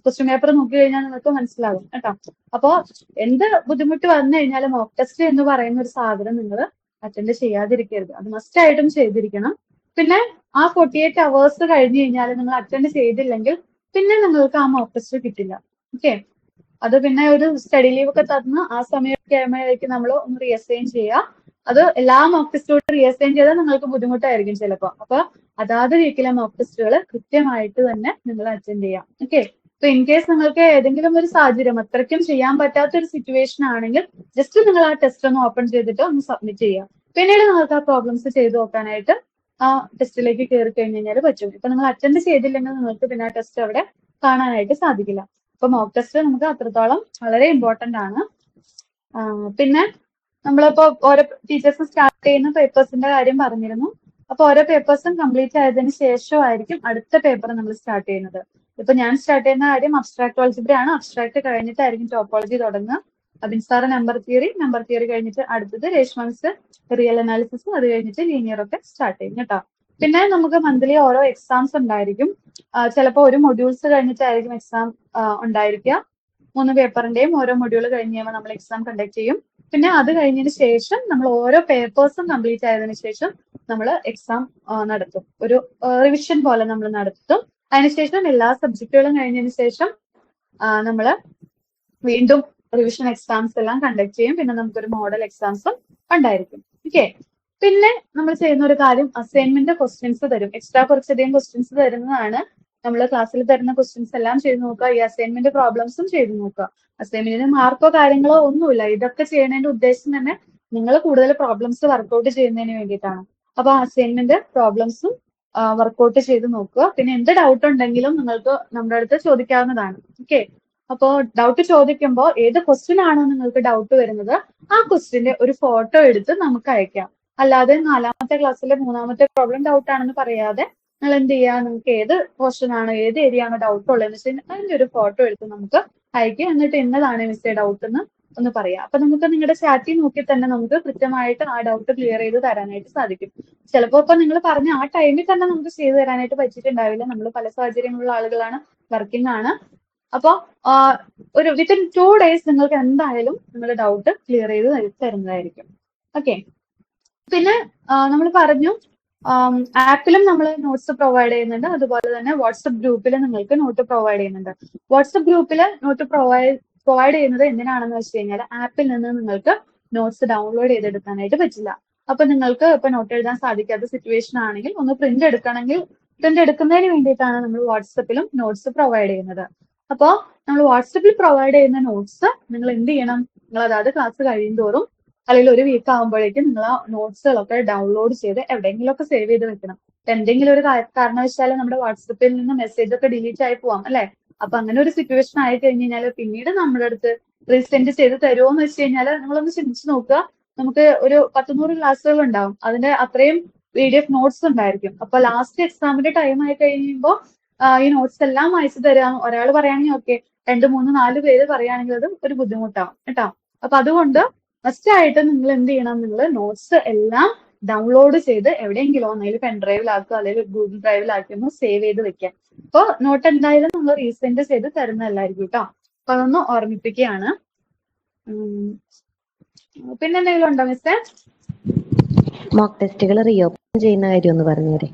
ക്വസ്റ്റ്യൻ പേപ്പർ നോക്കി കഴിഞ്ഞാൽ നിങ്ങൾക്ക് മനസ്സിലാകും കേട്ടോ. അപ്പോ എന്ത് ബുദ്ധിമുട്ട് വന്നു കഴിഞ്ഞാലും മോക്ക് ടെസ്റ്റ് എന്ന് പറയുന്ന ഒരു സാധനം നിങ്ങൾ അറ്റൻഡ് ചെയ്യാതിരിക്കരുത്. അത് മസ്റ്റ് ആയിട്ടും ചെയ്തിരിക്കണം. പിന്നെ ആ 48 അവേഴ്സ് കഴിഞ്ഞ് കഴിഞ്ഞാൽ നിങ്ങൾ അറ്റൻഡ് ചെയ്തില്ലെങ്കിൽ പിന്നെ നിങ്ങൾക്ക് ആ മോക്ക് ടെസ്റ്റ് കിട്ടില്ല. ഓക്കെ, അത് പിന്നെ ഒരു സ്റ്റഡി ലീവ് ഒക്കെ തന്ന് ആ സമയമൊക്കെ ആകുമ്പോഴേക്കും നമ്മൾ ഒന്ന് റീഅസൈൻ ചെയ്യുക. അത് എല്ലാ മോക്ക് ടെസ്റ്റുകളും റീഅസൈൻ ചെയ്താൽ നിങ്ങൾക്ക് ബുദ്ധിമുട്ടായിരിക്കും ചിലപ്പോൾ. അപ്പൊ അതാത് വീക്കിലെ മോക്ക് ടെസ്റ്റുകൾ കൃത്യമായിട്ട് തന്നെ നിങ്ങൾ അറ്റൻഡ് ചെയ്യാം. ഓക്കെ, ഇപ്പൊ ഇൻ കേസ് നിങ്ങൾക്ക് ഏതെങ്കിലും ഒരു സാഹചര്യം അത്രയ്ക്കും ചെയ്യാൻ പറ്റാത്ത ഒരു സിറ്റുവേഷൻ ആണെങ്കിൽ ജസ്റ്റ് നിങ്ങൾ ആ ടെസ്റ്റ് ഒന്ന് ഓപ്പൺ ചെയ്തിട്ട് ഒന്ന് സബ്മിറ്റ് ചെയ്യുക. പിന്നീട് നിങ്ങൾക്ക് ആ പ്രോബ്ലംസ് ചെയ്ത് നോക്കാനായിട്ട് ആ ടെസ്റ്റിലേക്ക് കയറി കഴിഞ്ഞ് കഴിഞ്ഞാൽ പറ്റും. ഇപ്പൊ നിങ്ങൾ അറ്റൻഡ് ചെയ്തില്ലെങ്കിൽ നിങ്ങൾക്ക് പിന്നെ ആ ടെസ്റ്റ് അവിടെ കാണാനായിട്ട് സാധിക്കില്ല. അപ്പൊ മോക്ക് ടെസ്റ്റ് നമുക്ക് അത്രത്തോളം വളരെ ഇമ്പോർട്ടന്റ് ആണ്. പിന്നെ നമ്മളിപ്പോ ഓരോ ടീച്ചേഴ്സ് സ്റ്റാർട്ട് ചെയ്യുന്ന പേപ്പേഴ്സിന്റെ കാര്യം പറഞ്ഞിരുന്നു. അപ്പൊ ഓരോ പേപ്പേഴ്സും കംപ്ലീറ്റ് ആയതിനു ശേഷമായിരിക്കും അടുത്ത പേപ്പർ നമ്മൾ സ്റ്റാർട്ട് ചെയ്യുന്നത്. ഇപ്പൊ ഞാൻ സ്റ്റാർട്ട് ചെയ്യുന്ന കാര്യം അബ്സ്ട്രാക്ട് ആൾജിബ്ര ആണ്. അബ്സ്ട്രാക്ട് കഴിഞ്ഞിട്ടായിരിക്കും ടോപ്പോളജി തുടങ്ങുക. അബിൻ സാറ് നമ്പർ തിയറി കഴിഞ്ഞിട്ട് അടുത്തത് രേഷ്മ മിസ് റിയൽ അനാലിസിസ്, അത് കഴിഞ്ഞിട്ട് ലീനിയർ ഒക്കെ സ്റ്റാർട്ട് ചെയ്യും കേട്ടോ. പിന്നെ നമുക്ക് മന്ത്ലി ഓരോ എക്സാംസ് ഉണ്ടായിരിക്കും. ചിലപ്പോൾ ഒരു മൊഡ്യൂൾസ് കഴിഞ്ഞിട്ടായിരിക്കും എക്സാം ഉണ്ടായിരിക്കുക. 3 പേപ്പറിന്റെയും ഓരോ മൊഡ്യൂൾ കഴിഞ്ഞ് കഴിയുമ്പോൾ നമ്മൾ എക്സാം കണ്ടക്ട് ചെയ്യും. പിന്നെ അത് കഴിഞ്ഞതിന് ശേഷം നമ്മൾ ഓരോ പേപ്പേഴ്സും കംപ്ലീറ്റ് ആയതിനു ശേഷം നമ്മൾ എക്സാം നടത്തും. ഒരു റിവിഷൻ പോലെ നമ്മൾ നടത്തും. അതിനുശേഷം എല്ലാ സബ്ജക്റ്റുകളും കഴിഞ്ഞതിന് ശേഷം നമ്മൾ വീണ്ടും റിവിഷൻ എക്സാംസ് എല്ലാം കണ്ടക്ട് ചെയ്യും. പിന്നെ നമുക്കൊരു മോഡൽ എക്സാംസും ഉണ്ടായിരിക്കും. ഓക്കെ, പിന്നെ നമ്മൾ ചെയ്യുന്ന ഒരു കാര്യം അസൈൻമെന്റ് ക്വസ്റ്റ്യൻസ് തരും. എക്സ്ട്രാ കുറച്ചധികം ക്വസ്റ്റ്യൻസ് തരുന്നതാണ്. നമ്മൾ ക്ലാസ്സിൽ തരുന്ന ക്വസ്റ്റ്യൻസ് എല്ലാം ചെയ്ത് നോക്കുക. ഈ അസൈൻമെന്റ് പ്രോബ്ലംസും ചെയ്ത് നോക്കുക. അസൈൻമെന്റിന് മാർക്കോ കാര്യങ്ങളോ ഒന്നുമില്ല. ഇതൊക്കെ ചെയ്യുന്നതിന്റെ ഉദ്ദേശം തന്നെ നിങ്ങൾ കൂടുതൽ പ്രോബ്ലംസ് വർക്ക്ഔട്ട് ചെയ്യുന്നതിന് വേണ്ടിയിട്ടാണ്. അപ്പൊ അസൈൻമെന്റ് പ്രോബ്ലംസും വർക്ക്ഔട്ട് ചെയ്ത് നോക്കുക. പിന്നെ എന്ത് ഡൗട്ട് ഉണ്ടെങ്കിലും നിങ്ങൾക്ക് നമ്മുടെ അടുത്ത് ചോദിക്കാവുന്നതാണ്. ഓക്കെ, അപ്പോൾ ഡൗട്ട് ചോദിക്കുമ്പോൾ ഏത് ക്വസ്റ്റ്യൻ ആണോ നിങ്ങൾക്ക് ഡൗട്ട് വരുന്നത് ആ ക്വസ്റ്റ്യന്റെ ഒരു ഫോട്ടോ എടുത്ത് നമുക്ക് അയക്കാം. അല്ലാതെ 4ാമത്തെ ക്ലാസ്സിലെ 3ാമത്തെ പ്രോബ്ലം ഡൗട്ട് ആണെന്ന് പറയാതെ നിങ്ങൾ എന്ത് ചെയ്യുക, നിങ്ങൾക്ക് ഏത് ക്വസ്റ്റ്യൻ ആണ് ഏത് ഏരിയ ആണ് ഡൗട്ട് ഉള്ളതെന്ന് വെച്ചാൽ അതിന്റെ ഒരു ഫോട്ടോ എടുത്ത് നമുക്ക് അയക്കുക. എന്നിട്ട് എന്നതാണ് മിസ്സേ ഡൗട്ട് എന്ന് ഒന്ന് പറയാം. അപ്പൊ നമുക്ക് നിങ്ങളുടെ ചാറ്റിൽ നോക്കി തന്നെ നമുക്ക് കൃത്യമായിട്ട് ആ ഡൗട്ട് ക്ലിയർ ചെയ്ത് തരാനായിട്ട് സാധിക്കും. ചിലപ്പോൾ ഇപ്പൊ നിങ്ങൾ പറഞ്ഞ ആ ടൈമിൽ തന്നെ നമുക്ക് ചെയ്തു തരാനായിട്ട് പറ്റിയിട്ടുണ്ടാവില്ല. നമ്മൾ പല സാഹചര്യങ്ങളുള്ള ആളുകളാണ്, വർക്കിംഗ് ആണ്. അപ്പൊ ഒരു വിത്തിൻ 2 days നിങ്ങൾക്ക് എന്തായാലും നിങ്ങളുടെ ഡൗട്ട് ക്ലിയർ ചെയ്ത് തരുന്നതായിരിക്കും. ഓക്കെ, പിന്നെ നമ്മൾ പറഞ്ഞു ആപ്പിലും നമ്മൾ നോട്ട്സ് പ്രൊവൈഡ് ചെയ്യുന്നുണ്ട്. അതുപോലെ തന്നെ വാട്സപ്പ് ഗ്രൂപ്പിൽ നിങ്ങൾക്ക് നോട്ട് പ്രൊവൈഡ് ചെയ്യുന്നുണ്ട്. വാട്സപ്പ് ഗ്രൂപ്പിൽ നോട്ട് പ്രൊവൈഡ് ചെയ്യുന്നത് എന്തിനാണെന്ന് വെച്ച് കഴിഞ്ഞാൽ ആപ്പിൽ നിന്ന് നിങ്ങൾക്ക് നോട്ട്സ് ഡൗൺലോഡ് ചെയ്തെടുക്കാനായിട്ട് പറ്റില്ല. അപ്പൊ നിങ്ങൾക്ക് ഇപ്പൊ നോട്ട് എഴുതാൻ സാധിക്കാത്ത സിറ്റുവേഷൻ ആണെങ്കിൽ ഒന്ന് പ്രിന്റ് എടുക്കുന്നതിന് വേണ്ടിയിട്ടാണ് നമ്മൾ വാട്സപ്പിലും നോട്ട്സ് പ്രൊവൈഡ് ചെയ്യുന്നത്. അപ്പോൾ നമ്മൾ വാട്സപ്പിൽ പ്രൊവൈഡ് ചെയ്യുന്ന നോട്ട്സ് നിങ്ങൾ എന്ത് ചെയ്യണം, നിങ്ങൾ അതായത് ക്ലാസ് കഴിയുന്തോറും അല്ലെങ്കിൽ ഒരു വീക്ക് ആകുമ്പോഴേക്കും നിങ്ങൾ ആ നോട്ട്സുകളൊക്കെ ഡൗൺലോഡ് ചെയ്ത് എവിടെയെങ്കിലുമൊക്കെ സേവ് ചെയ്ത് വെക്കണം. എന്തെങ്കിലും ഒരു കാരണവശാലും നമ്മുടെ വാട്സപ്പിൽ നിന്ന് മെസ്സേജ് ഒക്കെ ഡിലീറ്റ് ആയി പോവാം അല്ലെ. അപ്പൊ അങ്ങനെ ഒരു സിറ്റുവേഷൻ ആയി കഴിഞ്ഞ് കഴിഞ്ഞാൽ പിന്നീട് നമ്മുടെ അടുത്ത് റീസെൻഡ് ചെയ്ത് തരുമോ എന്ന് വെച്ച് കഴിഞ്ഞാൽ നിങ്ങളൊന്ന് ചിന്തിച്ച് നോക്കുക. നമുക്ക് ഒരു 100 ക്ലാസ്സുകൾ ഉണ്ടാവും, അതിന്റെ അത്രയും PDF നോട്ട്സ് ഉണ്ടായിരിക്കും. അപ്പൊ ലാസ്റ്റ് എക്സാമിന്റെ ടൈം ആയി കഴിയുമ്പോൾ ഈ നോട്ട്സ് എല്ലാം അയച്ചു തരാം ഒരാൾ പറയുകയാണെങ്കിൽ ഓക്കെ, 2, 3, 4 പേര് പറയുകയാണെങ്കിൽ അത് ഒരു ബുദ്ധിമുട്ടാവും കേട്ടോ. അപ്പൊ അതുകൊണ്ട് ഫസ്റ്റ് ആയിട്ട് നിങ്ങൾ എന്ത് ചെയ്യണം, നിങ്ങൾ നോട്ട്സ് എല്ലാം ഡൗൺലോഡ് ചെയ്ത് എവിടെയെങ്കിലും ഒന്നെങ്കിൽ പെൻ ഡ്രൈവിലാക്കുക അല്ലെങ്കിൽ ഗൂഗിൾ ഡ്രൈവിലാക്കി ഒന്ന് സേവ് ചെയ്ത് വെക്കാം. അപ്പൊ നോട്ട് എന്തായാലും നമ്മൾ റീസെൻഡ് ചെയ്ത് തരുന്നതല്ലായിരിക്കും കേട്ടോ. അപ്പൊ അതൊന്ന് ഓർമ്മിപ്പിക്കുകയാണ്. പിന്നെ എന്തെങ്കിലും ഉണ്ടോ മിസ്സേ? മോക്ക് ടെസ്റ്റുകൾ റീഓപ്പൺ ചെയ്യുന്ന കാര്യം ഒന്ന് പറഞ്ഞേരെ.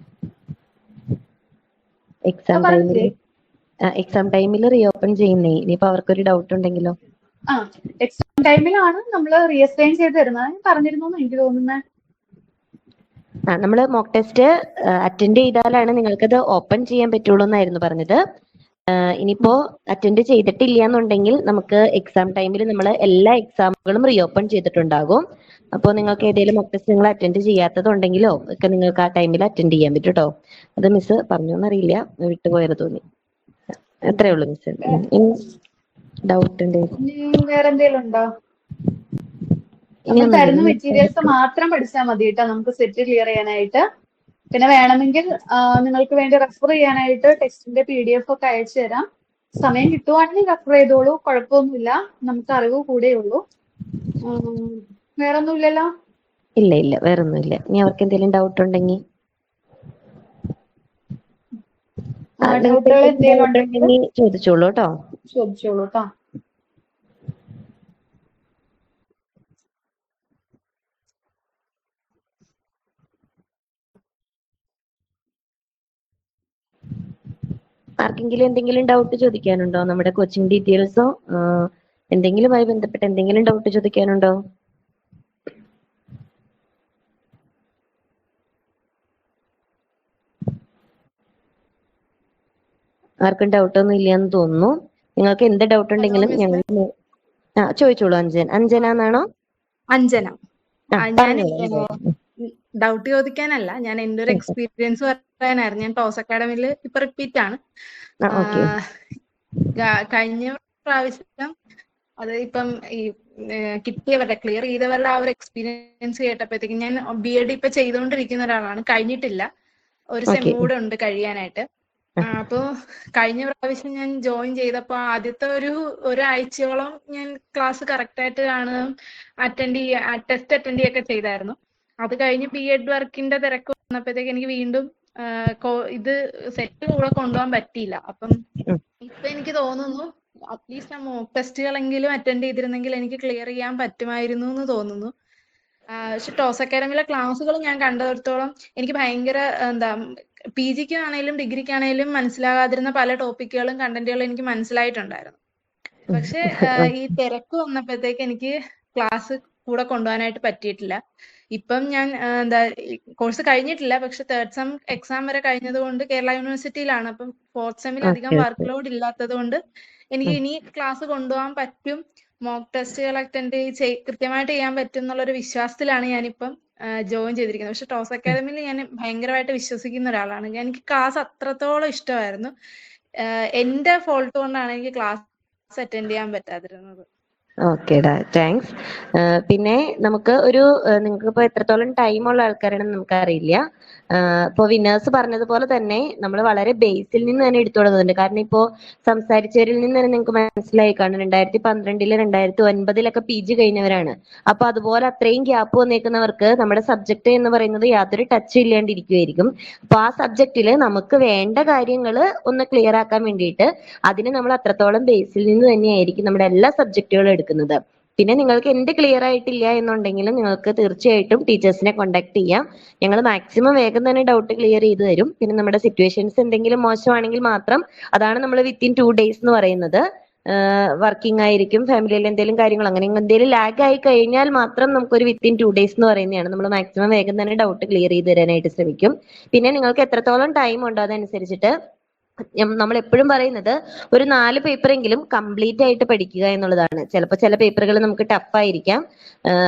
എക്സാം ടൈമിൽ റീഓപ്പൺ ചെയ്യുന്നേ, ഇനിയിപ്പോ അവർക്കൊരു ഡൗട്ട് ഉണ്ടെങ്കിലോ? എക്സാം ടൈമിലാണ് നമ്മൾ റീഅസൈൻ ചെയ്ത് തരുന്നത്. പറഞ്ഞിരുന്നു എനിക്ക് തോന്നുന്നത്. നമ്മള് മോക്ക് ടെസ്റ്റ് അറ്റൻഡ് ചെയ്താലാണ് നിങ്ങൾക്കത് ഓപ്പൺ ചെയ്യാൻ പറ്റുള്ളൂ എന്നായിരുന്നു പറഞ്ഞത്. ഇനിയിപ്പോ അറ്റൻഡ് ചെയ്തിട്ടില്ല എന്നുണ്ടെങ്കിൽ നമുക്ക് എക്സാം ടൈമിൽ നമ്മൾ എല്ലാ എക്സാമുകളും റീഓപ്പൺ ചെയ്തിട്ടുണ്ടാകും. അപ്പോൾ നിങ്ങൾക്ക് ഏതെങ്കിലും മോക്ക് ടെസ്റ്റ് നിങ്ങൾ അറ്റൻഡ് ചെയ്യാത്തതുണ്ടെങ്കിലോ ഒക്കെ നിങ്ങൾക്ക് ആ ടൈമിൽ അറ്റൻഡ് ചെയ്യാൻ പറ്റും കേട്ടോ. അത് മിസ് പറഞ്ഞോന്നറിയില്ല, വിട്ടുപോയത് തോന്നി. അത്രേ ഉള്ളൂ മിസ്. ഡൗട്ട് ഉണ്ട് വേറെ എന്തെങ്കിലും ഉണ്ടോ? തരുന്ന മെറ്റീരിയൽസ് മാത്രം പഠിച്ചാൽ മതി കേട്ടോ നമുക്ക് സെറ്റ് ക്ലിയർ ചെയ്യാനായിട്ട്. പിന്നെ വേണമെങ്കിൽ നിങ്ങൾക്ക് വേണ്ടി റെഫർ ചെയ്യാനായിട്ട് ടെക്സ്റ്റിന്റെ PDF ഒക്കെ അയച്ചു തരാം. സമയം കിട്ടുവാണെങ്കിൽ റെഫർ ചെയ്തോളൂ, കുഴപ്പമൊന്നുമില്ല. നമുക്ക് അറിവ് കൂടെയുള്ളൂ. വേറെ ഒന്നുമില്ലല്ലോ? ഇല്ല ഇല്ല, വേറൊന്നുമില്ല. ഇനി അവർക്ക് എന്തെങ്കിലും ഡൗട്ട് ഉണ്ടെങ്കിൽ ഡൗട്ടുകൾ എന്തെങ്കിലും ഉണ്ടെങ്കിൽ ചോദിച്ചോളൂ കേട്ടോ. ചോദിച്ചോളൂ കേട്ടോ. ആർക്കെങ്കിലും എന്തെങ്കിലും ഡൗട്ട് ചോദിക്കാനുണ്ടോ? നമ്മുടെ കോച്ചിങ് ഡീറ്റെയിൽസോ എന്തെങ്കിലുമായി ബന്ധപ്പെട്ട് എന്തെങ്കിലും ഡൗട്ട് ചോദിക്കാനുണ്ടോ? ആർക്കും ഡൗട്ട് ഒന്നും ഇല്ലയെന്ന് തോന്നുന്നു. നിങ്ങൾക്ക് എന്ത് ഡൗട്ട് ഉണ്ടെങ്കിലും ഞങ്ങൾ ചോദിച്ചോളൂ. അഞ്ജന. അഞ്ജന. ഞാൻ പറഞ്ഞോളൂ. ഡൗട്ട് ചോദിക്കാനല്ല, ഞാൻ എന്റെ ഒരു എക്സ്പീരിയൻസ് പറയാനായിരുന്നു. ഞാൻ ടോസ് അക്കാഡമിയിൽ ഇപ്പൊ റിപ്പീറ്റ് ആണ്. കഴിഞ്ഞ പ്രാവശ്യം അത് ഇപ്പം ഈ കിട്ടിയവരുടെ ക്ലിയർ ചെയ്തവരുടെ ആ ഒരു എക്സ്പീരിയൻസ് കേട്ടപ്പോഴത്തേക്കും, ഞാൻ BEd ഇപ്പൊ ചെയ്തുകൊണ്ടിരിക്കുന്ന ഒരാളാണ്, കഴിഞ്ഞിട്ടില്ല. ഒരു സെം കൂടെ ഉണ്ട് കഴിയാനായിട്ട്. അപ്പോ കഴിഞ്ഞ പ്രാവശ്യം ഞാൻ ജോയിൻ ചെയ്തപ്പോ ആദ്യത്തെ ഒരാഴ്ചയോളം ഞാൻ ക്ലാസ് കറക്റ്റ് ആയിട്ട് കാണുകയും ടെസ്റ്റ് അറ്റൻഡ് ചെയ്യുകയൊക്കെ ചെയ്തായിരുന്നു. അത് കഴിഞ്ഞ് BEd വർക്കിന്റെ തിരക്ക് വന്നപ്പോഴത്തേക്ക് എനിക്ക് വീണ്ടും ഇത് സെറ്റ് കൂടെ കൊണ്ടുപോകാൻ പറ്റിയില്ല. അപ്പം ഇപ്പൊ എനിക്ക് തോന്നുന്നു അറ്റ്ലീസ്റ്റ് ആ മോക്ക് ടെസ്റ്റുകളെങ്കിലും അറ്റൻഡ് ചെയ്തിരുന്നെങ്കിൽ എനിക്ക് ക്ലിയർ ചെയ്യാൻ പറ്റുമായിരുന്നു എന്ന് തോന്നുന്നു. പക്ഷെ ടോസ് അക്കാഡമിയിലെ ക്ലാസ്സുകൾ ഞാൻ കണ്ടിടത്തോളം എനിക്ക് ഭയങ്കര PGക്കാണേലും ഡിഗ്രിക്കാണേലും മനസ്സിലാകാതിരുന്ന പല ടോപ്പിക്കുകളും കണ്ടന്റുകളും എനിക്ക് മനസ്സിലായിട്ടുണ്ടായിരുന്നു. പക്ഷെ ഈ തിരക്ക് വന്നപ്പോഴത്തേക്ക് എനിക്ക് ക്ലാസ് കൂടെ കൊണ്ടുപോകാനായിട്ട് പറ്റിയിട്ടില്ല. ഇപ്പം ഞാൻ കോഴ്സ് കഴിഞ്ഞിട്ടില്ല, പക്ഷെ 3rd സെം എക്സാം വരെ കഴിഞ്ഞത് കൊണ്ട് കേരള യൂണിവേഴ്സിറ്റിയിലാണ്. അപ്പം 4th സെമ്മിൽ അധികം വർക്ക് ലോഡ് ഇല്ലാത്തത് കൊണ്ട് എനിക്ക് ഇനി ക്ലാസ് കൊണ്ടുപോകാൻ പറ്റും, മോക്ക് ടെസ്റ്റുകൾ അറ്റൻഡ് കൃത്യമായിട്ട് ചെയ്യാൻ പറ്റും എന്നുള്ളൊരു വിശ്വാസത്തിലാണ് ഞാനിപ്പം ജോയിൻ ചെയ്തിരിക്കുന്നത്. പക്ഷെ ടോസ് അക്കാഡമിയിൽ ഞാൻ ഭയങ്കരമായിട്ട് വിശ്വസിക്കുന്ന ഒരാളാണ്. എനിക്ക് ക്ലാസ് അത്രത്തോളം ഇഷ്ടമായിരുന്നു. എന്റെ ഫോൾട്ട് കൊണ്ടാണ് എനിക്ക് ക്ലാസ് അറ്റൻഡ് ചെയ്യാൻ പറ്റാതിരുന്നത്. ഓക്കേടാ, താങ്ക്സ്. പിന്നെ നമുക്ക് നിങ്ങൾക്ക് ഇപ്പൊ എത്രത്തോളം ടൈം ഉള്ള ആൾക്കാരാണെന്ന് നമുക്കറിയില്ല. ഇപ്പൊ വിന്നേഴ്സ് പറഞ്ഞതുപോലെ തന്നെ നമ്മൾ വളരെ ബേസിൽ നിന്ന് തന്നെ എടുത്തു തുടങ്ങുന്നുണ്ട്. കാരണം ഇപ്പോ സംസാരിച്ചവരിൽ നിന്ന് തന്നെ നിങ്ങൾക്ക് മനസ്സിലായി കാണും, 2012 2009 PG കഴിഞ്ഞവരാണ്. അപ്പൊ അതുപോലെ അത്രയും ഗ്യാപ്പ് വന്നേക്കുന്നവർക്ക് നമ്മുടെ സബ്ജക്ട് എന്ന് പറയുന്നത് യാതൊരു ടച്ചും ഇല്ലാണ്ടിരിക്കുമായിരിക്കും. അപ്പൊ ആ സബ്ജക്റ്റിൽ നമുക്ക് വേണ്ട കാര്യങ്ങൾ ഒന്ന് ക്ലിയർ ആക്കാൻ വേണ്ടിയിട്ട് അതിന് നമ്മൾ അത്രത്തോളം ബേസിൽ നിന്ന് തന്നെയായിരിക്കും നമ്മുടെ എല്ലാ സബ്ജക്റ്റുകളും എടുക്കുന്നത്. പിന്നെ നിങ്ങൾക്ക് എന്ത് ക്ലിയർ ആയിട്ടില്ല എന്നുണ്ടെങ്കിലും നിങ്ങൾക്ക് തീർച്ചയായിട്ടും ടീച്ചേഴ്സിനെ കോൺടാക്ട് ചെയ്യാം. ഞങ്ങൾ മാക്സിമം വേഗം തന്നെ ഡൗട്ട് ക്ലിയർ ചെയ്ത് തരും. പിന്നെ നമ്മുടെ സിറ്റുവേഷൻസ് എന്തെങ്കിലും മോശമാണെങ്കിൽ മാത്രം, അതാണ് നമ്മൾ വിത്തിൻ 2 days എന്ന് പറയുന്നത്. വർക്കിംഗ് ആയിരിക്കും, ഫാമിലിയിൽ എന്തെങ്കിലും കാര്യങ്ങൾ അങ്ങനെ എന്തെങ്കിലും ലാഗ് ആയി കഴിഞ്ഞാൽ മാത്രം നമുക്കൊരു വിത്തിൻ 2 days എന്ന് പറയുന്നതാണ്. നമ്മൾ മാക്സിമം വേഗം തന്നെ ഡൗട്ട് ക്ലിയർ ചെയ്ത് തരാനായിട്ട് ശ്രമിക്കും. പിന്നെ നിങ്ങൾക്ക് എത്രത്തോളം ടൈം ഉണ്ടോ അതനുസരിച്ചിട്ട് നമ്മൾ എപ്പോഴും പറയുന്നത് ഒരു 4 പേപ്പറെങ്കിലും കംപ്ലീറ്റ് ആയിട്ട് പഠിക്കുക എന്നുള്ളതാണ്. ചിലപ്പോൾ ചില പേപ്പറുകൾ നമുക്ക് ടഫ് ആയിരിക്കാം,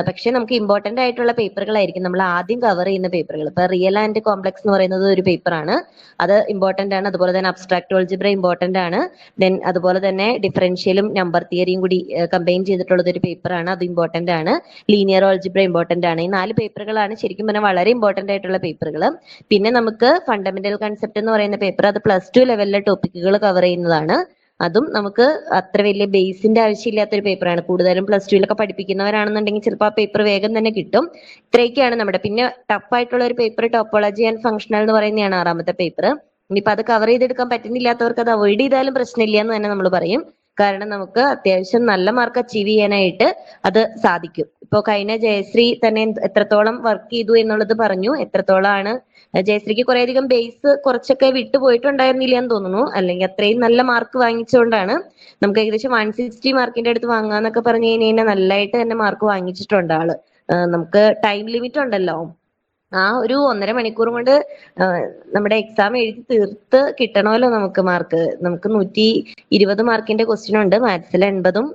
പക്ഷെ നമുക്ക് ഇമ്പോർട്ടന്റ് ആയിട്ടുള്ള പേപ്പറുകളായിരിക്കും നമ്മൾ ആദ്യം കവർ ചെയ്യുന്ന പേപ്പറുകൾ. ഇപ്പൊ റിയൽ ആൻഡ് കോംപ്ലക്സ് എന്ന് പറയുന്നത് ഒരു പേപ്പറാണ്, അത് ഇമ്പോർട്ടന്റ് ആണ്. അതുപോലെ തന്നെ അബ്സ്ട്രാക്ട് ഓൾജിബ്ര ഇമ്പോർട്ടന്റ് ആണ്. ദെൻ അതുപോലെ തന്നെ ഡിഫറൻഷ്യലും നമ്പർ തിയറിയും കൂടി കമ്പൈൻ ചെയ്തിട്ടുള്ളത് ഒരു പേപ്പറാണ്, അത് ഇമ്പോർട്ടന്റ് ആണ്. ലീനിയർ ഓൾജിബ്ര ഇമ്പോർട്ടന്റ് ആണ്. ഈ 4 പേപ്പറുകളാണ് ശരിക്കും പറഞ്ഞാൽ വളരെ ഇമ്പോർട്ടന്റ് ആയിട്ടുള്ള പേപ്പറുകൾ. പിന്നെ നമുക്ക് ഫണ്ടമെന്റൽ കൺസെപ്റ്റ് എന്ന് പറയുന്ന പേപ്പർ, അത് +2 ലെവലിലെ ടോപ്പിക്കുകൾ കവർ ചെയ്യുന്നതാണ്. അതും നമുക്ക് അത്ര വലിയ ബേസിന്റെ ആവശ്യമില്ലാത്തൊരു പേപ്പറാണ്. കൂടുതലും +2 പഠിപ്പിക്കുന്നവരാണെന്നുണ്ടെങ്കിൽ ചിലപ്പോൾ ആ പേപ്പർ വേഗം തന്നെ കിട്ടും. ഇത്രയൊക്കെയാണ് നമ്മുടെ. പിന്നെ ടഫ് ആയിട്ടുള്ള ഒരു പേപ്പർ ടോപ്പോളജി ആൻഡ് ഫംഗ്ഷണൽ എന്ന് പറയുന്നതാണ് 6ാമത്തെ പേപ്പർ. ഇനിയിപ്പോ അത് കവർ ചെയ്തെടുക്കാൻ പറ്റുന്നില്ലാത്തവർക്ക് അത് അവോയ്ഡ് ചെയ്താലും പ്രശ്നമില്ല എന്ന് തന്നെ നമ്മൾ പറയും. കാരണം നമുക്ക് അത്യാവശ്യം നല്ല മാർക്ക് അച്ചീവ് ചെയ്യാനായിട്ട് അത് സാധിക്കും. ഇപ്പൊ കഴിഞ്ഞ ജയശ്രീ തന്നെ എത്രത്തോളം വർക്ക് ചെയ്തു എന്നുള്ളത് പറഞ്ഞു. എത്രത്തോളമാണ് ജയശ്രീക്ക് കുറേയധികം ബേസ് കുറച്ചൊക്കെ വിട്ടുപോയിട്ടുണ്ടായിരുന്നില്ല എന്ന് തോന്നുന്നു. അല്ലെങ്കിൽ അത്രയും നല്ല മാർക്ക് വാങ്ങിച്ചുകൊണ്ടാണ് നമുക്ക് ഏകദേശം 160 മാർക്കിന്റെ അടുത്ത് വാങ്ങാന്നൊക്കെ പറഞ്ഞു കഴിഞ്ഞാൽ നല്ലതായിട്ട് തന്നെ മാർക്ക് വാങ്ങിച്ചിട്ടുണ്ട് ആള്. നമുക്ക് ടൈം ലിമിറ്റ് ഉണ്ടല്ലോ, ആ ഒരു 1.5 മണിക്കൂർ കൊണ്ട് നമ്മുടെ എക്സാം എഴുതി തീർത്ത് കിട്ടണമല്ലോ നമുക്ക് മാർക്ക്. നമുക്ക് 120 മാർക്കിന്റെ ക്വസ്റ്റ്യൻ ഉണ്ട്, മാത്സിൽ 80ഉം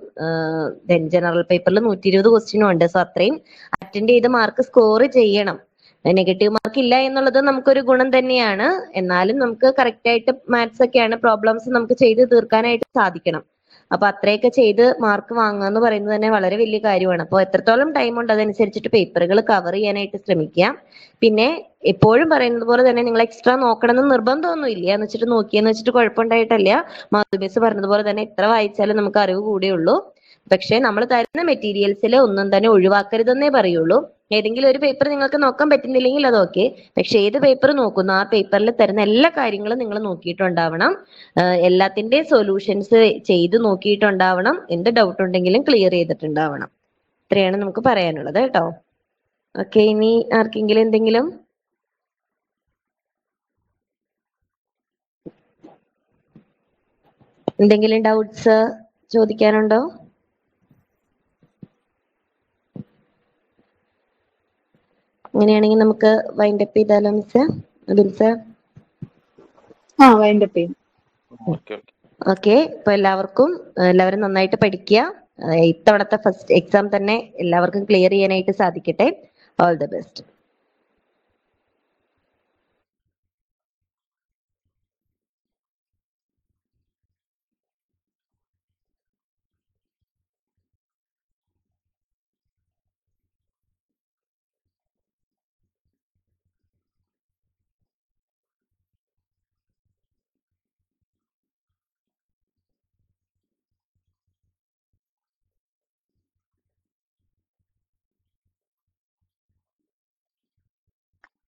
ദെൻ ജനറൽ പേപ്പറിൽ 120 ക്വസ്റ്റ്യനും ഉണ്ട്. സോ അത്രയും അറ്റൻഡ് ചെയ്ത് മാർക്ക് സ്കോർ ചെയ്യണം. നെഗറ്റീവ് മാർക്ക് ഇല്ല എന്നുള്ളത് നമുക്കൊരു ഗുണം തന്നെയാണ്. എന്നാലും നമുക്ക് കറക്റ്റ് ആയിട്ട് മാത്സ് ഒക്കെയാണ് പ്രോബ്ലംസ് നമുക്ക് ചെയ്ത് തീർക്കാനായിട്ട് സാധിക്കണം. അപ്പൊ അത്രയൊക്കെ ചെയ്ത് മാർക്ക് വാങ്ങുക എന്ന് പറയുന്നത് തന്നെ വളരെ വലിയ കാര്യമാണ്. അപ്പോൾ എത്രത്തോളം ടൈം ഉണ്ട് അതനുസരിച്ചിട്ട് പേപ്പറുകൾ കവർ ചെയ്യാനായിട്ട് ശ്രമിക്കുക. പിന്നെ എപ്പോഴും പറയുന്നത് പോലെ തന്നെ നിങ്ങൾ എക്സ്ട്രാ നോക്കണം എന്ന് നിർബന്ധമൊന്നുമില്ല. എന്ന് വെച്ചിട്ട് നോക്കിയെന്ന് വെച്ചിട്ട് കുഴപ്പമുണ്ടായിട്ടല്ല. മാധു മിസ് പറഞ്ഞതുപോലെ തന്നെ എത്ര വായിച്ചാലും നമുക്ക് അറിവ് കൂടുകയുള്ളൂ. പക്ഷെ നമ്മൾ തരുന്ന മെറ്റീരിയൽസിൽ ഒന്നും തന്നെ ഒഴിവാക്കരുതെന്നേ പറയുള്ളൂ. ഏതെങ്കിലും ഒരു പേപ്പർ നിങ്ങൾക്ക് നോക്കാൻ പറ്റുന്നില്ലെങ്കിൽ അത് ഓക്കെ. പക്ഷെ ഏത് പേപ്പർ നോക്കുന്നു ആ പേപ്പറിൽ തരുന്ന എല്ലാ കാര്യങ്ങളും നിങ്ങൾ നോക്കിയിട്ടുണ്ടാവണം. എല്ലാത്തിന്റെയും സൊല്യൂഷൻസ് ചെയ്ത് നോക്കിയിട്ടുണ്ടാവണം. എന്ത് ഡൗട്ട് ഉണ്ടെങ്കിലും ക്ലിയർ ചെയ്തിട്ടുണ്ടാവണം. ഇത്രയാണ് നമുക്ക് പറയാനുള്ളത് കേട്ടോ. ഓക്കെ, ഇനി ആർക്കെങ്കിലും എന്തെങ്കിലും ഡൗട്ട്സ് ചോദിക്കാനുണ്ടോ? അങ്ങനെയാണെങ്കിൽ നമുക്ക് വൈൻഡ് അപ്പ് ചെയ്താലോ മിസ്? അബിൽ സർ വൈൻഡ് അപ്പ് ചെയ്യും. ഓക്കെ, ഇപ്പൊ എല്ലാവരും നന്നായിട്ട് പഠിക്കുക. ഇത്തവണത്തെ ഫസ്റ്റ് എക്സാം തന്നെ എല്ലാവർക്കും ക്ലിയർ ചെയ്യാനായിട്ട് സാധിക്കട്ടെ. All the best.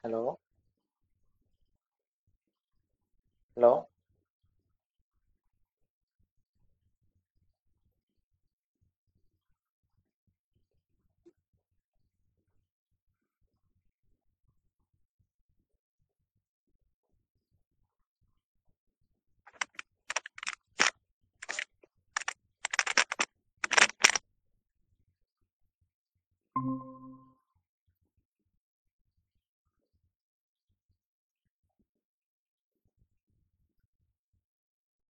Hello. Hello.